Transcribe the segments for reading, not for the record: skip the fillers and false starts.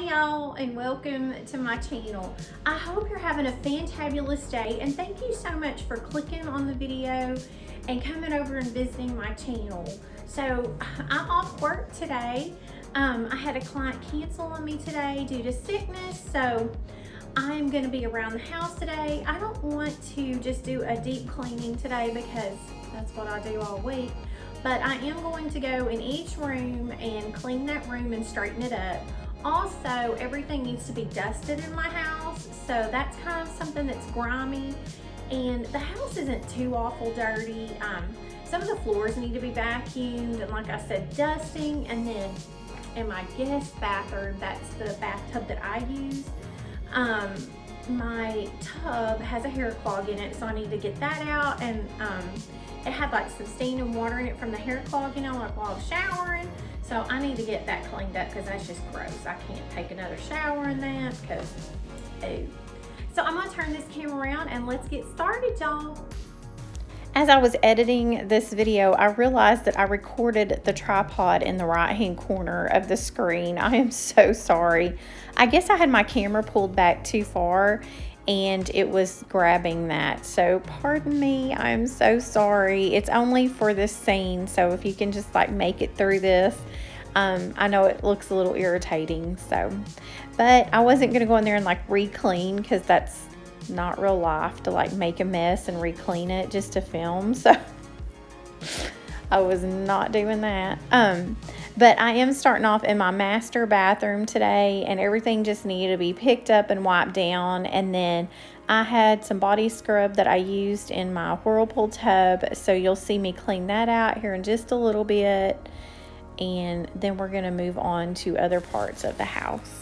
Hey y'all, and welcome to my channel. I hope you're having a fantabulous day, and thank you so much for clicking on the video and coming over and visiting my channel. So I'm off work today. I had a client cancel on me today due to sickness, so I'm going to be around the house today. I don't want to just do a deep cleaning today because that's what I do all week, but I am going to go in each room and clean that room and straighten it up. Also, everything needs to be dusted in my house, so that's kind of something that's grimy, and the house isn't too awful dirty. Some of the floors need to be vacuumed, and like I said, dusting. And then in my guest bathroom, that's the bathtub that I use, my tub has a hair clog in it, so I need to get that out. And it had like some steaming water in it from the hair clog, you know, like while I was showering. So I need to get that cleaned up because that's just gross. I can't take another shower in that because, ew. So I'm gonna turn this camera around and let's get started, y'all. As I was editing this video, I realized that I recorded the tripod in the right-hand corner of the screen. I am so sorry. I guess I had my camera pulled back too far and it was grabbing that. So pardon me, I'm so sorry. It's only for this scene, so if you can just like make it through this. I know it looks a little irritating, but I wasn't gonna go in there and like re-clean because that's not real life to like make a mess and re-clean it just to film, so I was not doing that. But I am starting off in my master bathroom today, and everything just needed to be picked up and wiped down. And then I had some body scrub that I used in my Whirlpool tub, so you'll see me clean that out here in just a little bit, and then we're going to move on to other parts of the house.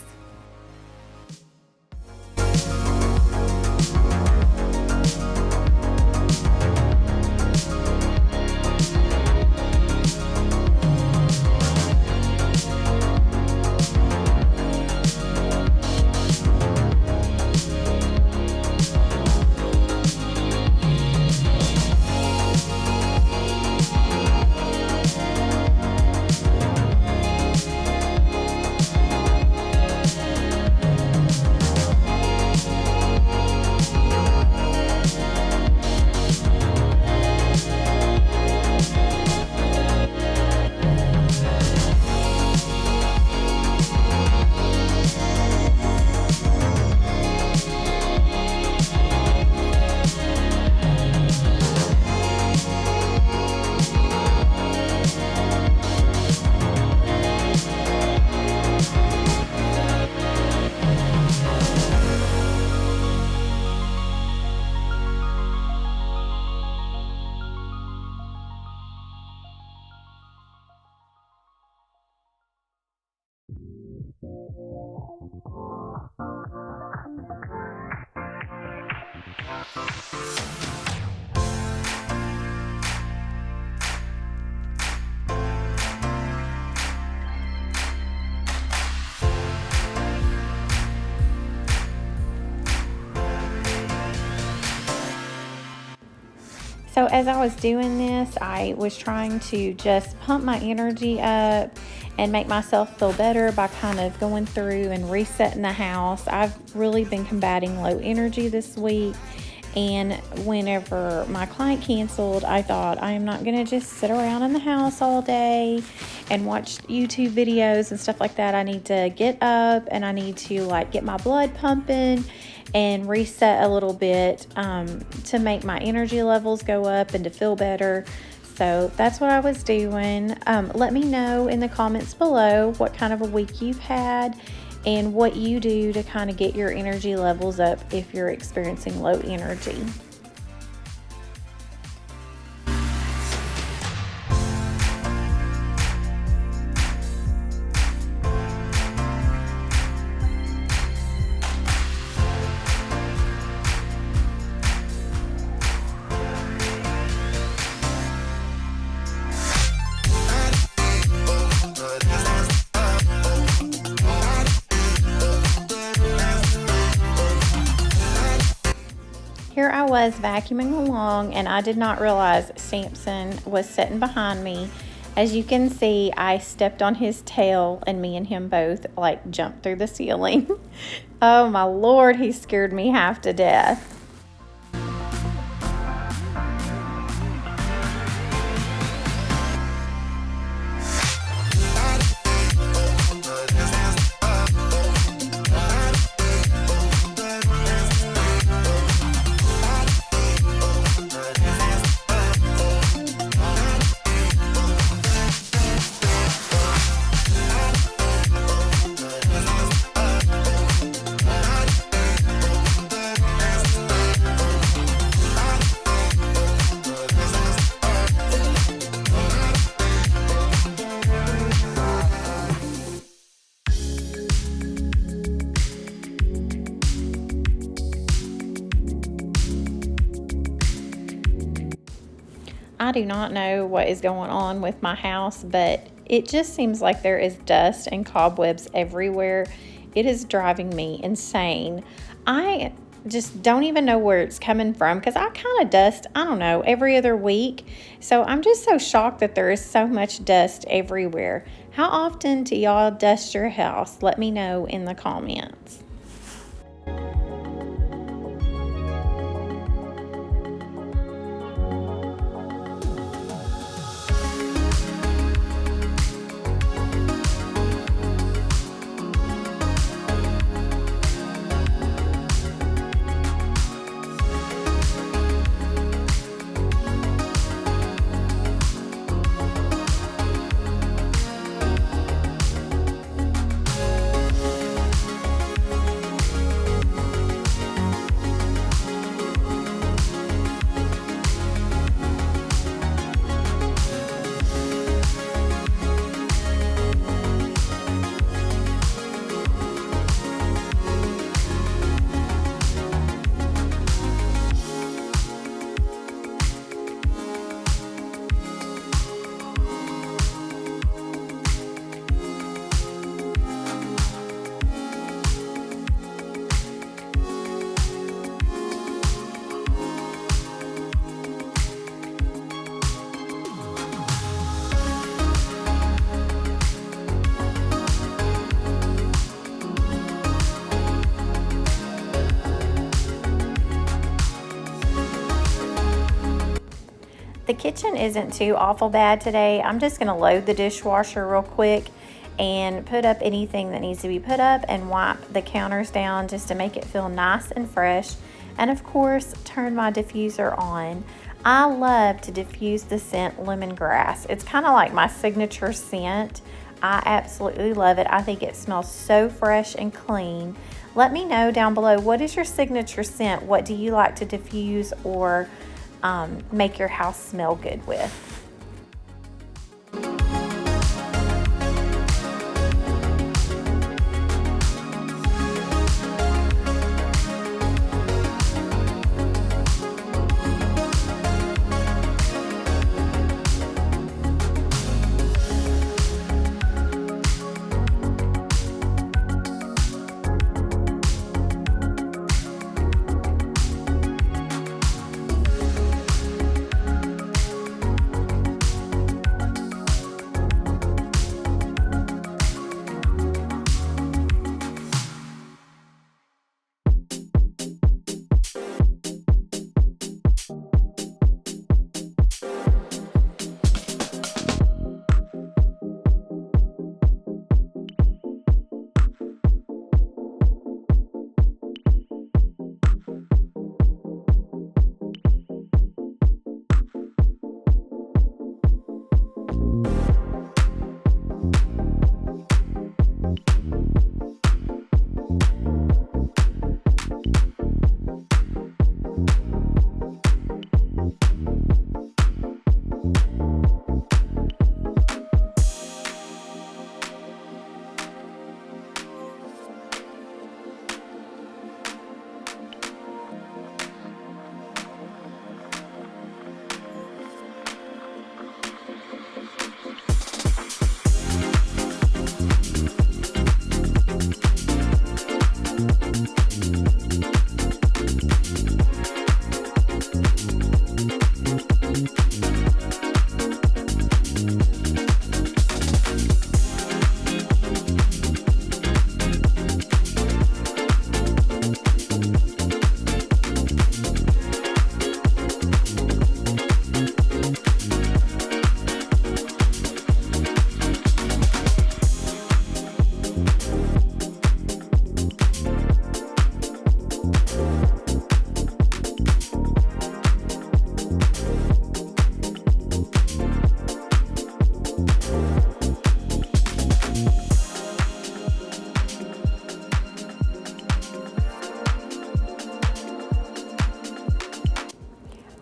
So as I was doing this, I was trying to just pump my energy up and make myself feel better by kind of going through and resetting the house. I've really been combating low energy this week, and whenever my client canceled, I thought I am not going to just sit around in the house all day and watch YouTube videos and stuff like that. I need to get up and I need to like get my blood pumping and reset a little bit to make my energy levels go up and to feel better. So that's what I was doing. Let me know in the comments below what kind of a week you've had and what you do to kind of get your energy levels up if you're experiencing low energy. Here I was vacuuming along, and I did not realize Samson was sitting behind me, As you can see, I stepped on his tail and me and him both like jumped through the ceiling. Oh my Lord, he scared me half to death. I do not know what is going on with my house, but it just seems like there is dust and cobwebs everywhere. It is driving me insane. I just don't even know where it's coming from because I kind of dust, I don't know, every other week. So I'm just so shocked that there is so much dust everywhere. How often do y'all dust your house? Let me know in the comments. The kitchen isn't too awful bad today. I'm just gonna load the dishwasher real quick and put up anything that needs to be put up and wipe the counters down just to make it feel nice and fresh. And of course, turn my diffuser on. I love to diffuse the scent lemongrass. It's kind of like my signature scent. I absolutely love it. I think it smells so fresh and clean. Let me know down below, what is your signature scent? What do you like to diffuse or make your house smell good with?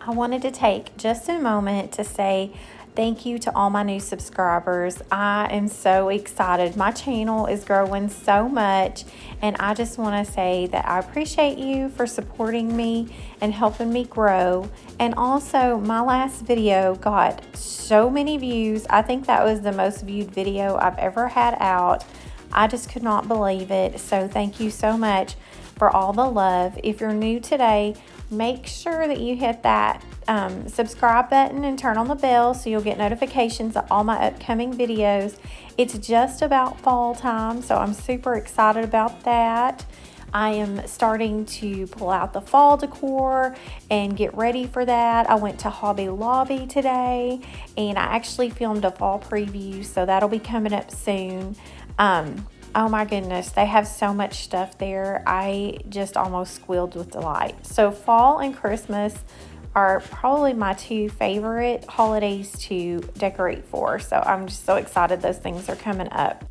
I wanted to take just a moment to say thank you to all my new subscribers. I am so excited. My channel is growing so much, and I just want to say that I appreciate you for supporting me and helping me grow. And also, my last video got so many views. I think that was the most viewed video I've ever had out. I just could not believe it. So thank you so much for all the love. If you're new today, make sure that you hit that subscribe button and turn on the bell so you'll get notifications of all my upcoming videos. It's just about fall time, so I'm super excited about that. I am starting to pull out the fall decor and get ready for that. I went to Hobby Lobby today and I actually filmed a fall preview, so that'll be coming up soon. Oh my goodness, they have so much stuff there. I just almost squealed with delight. So fall and Christmas are probably my two favorite holidays to decorate for. So I'm just so excited those things are coming up.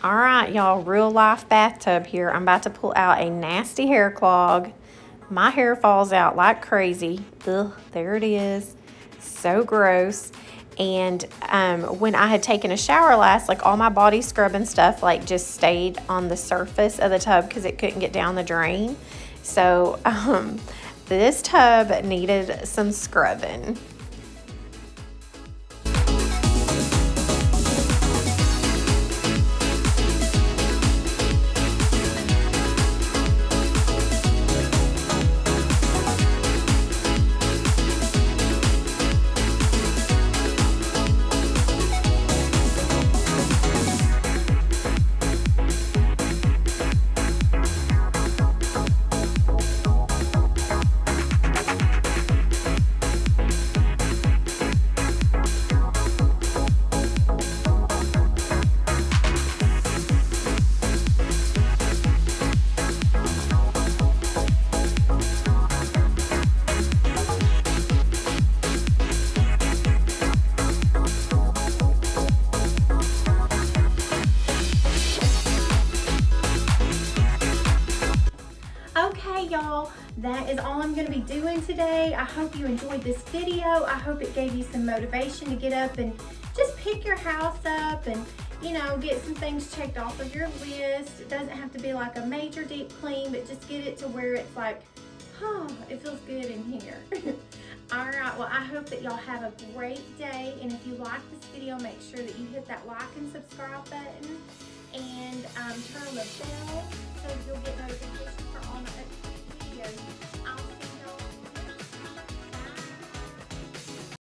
All right, y'all, real life bathtub here. I'm about to pull out a nasty hair clog. My hair falls out like crazy. Ugh, there it is. So gross. And when I had taken a shower last, like all my body scrub and stuff like just stayed on the surface of the tub because it couldn't get down the drain. So this tub needed some scrubbing. Y'all, that is all I'm going to be doing today. I hope you enjoyed this video. I hope it gave you some motivation to get up and just pick your house up and, you know, get some things checked off of your list. It doesn't have to be like a major deep clean, but just get it to where it's like, oh, it feels good in here. All right, well, I hope that y'all have a great day. And if you like this video, make sure that you hit that like and subscribe button. And